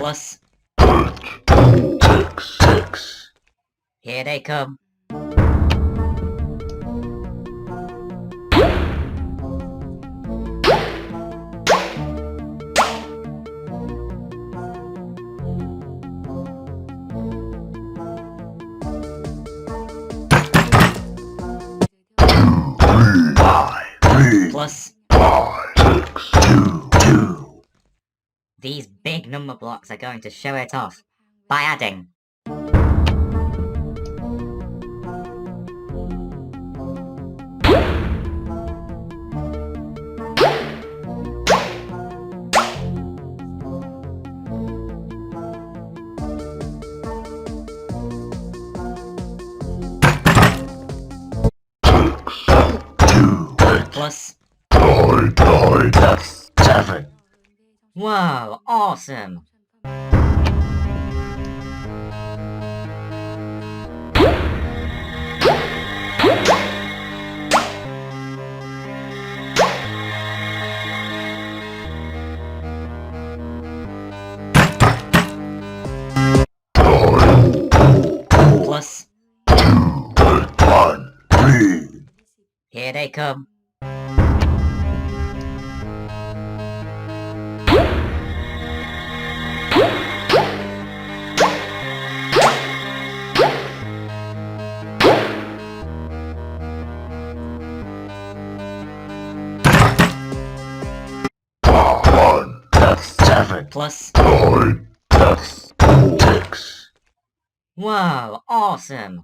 plus 6. here they come. Plus 6, 2. these big number blocks are going to show it off by adding 2, plus 9, that's 7. whoa, awesome! Plus 1, 3. here they come. That's 7. Plus 9, that's 6. whoa, awesome!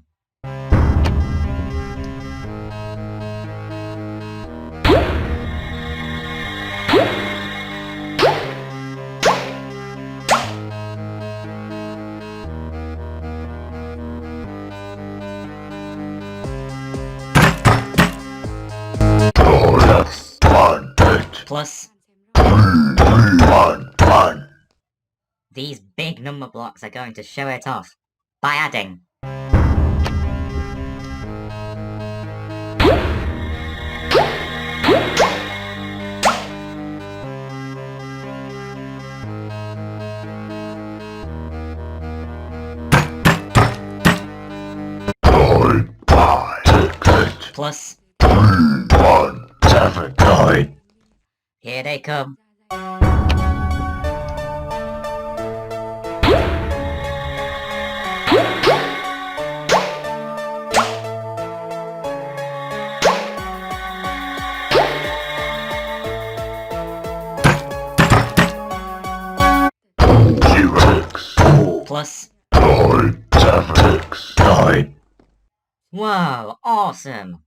That's 1, 8. Plus 3, 1, 1. these big number blocks are going to show it off by adding 9, 5, 6, 8. plus 3, 1, 7, 9. here they come. Plus 9, 7, 6, 9. whoa, awesome!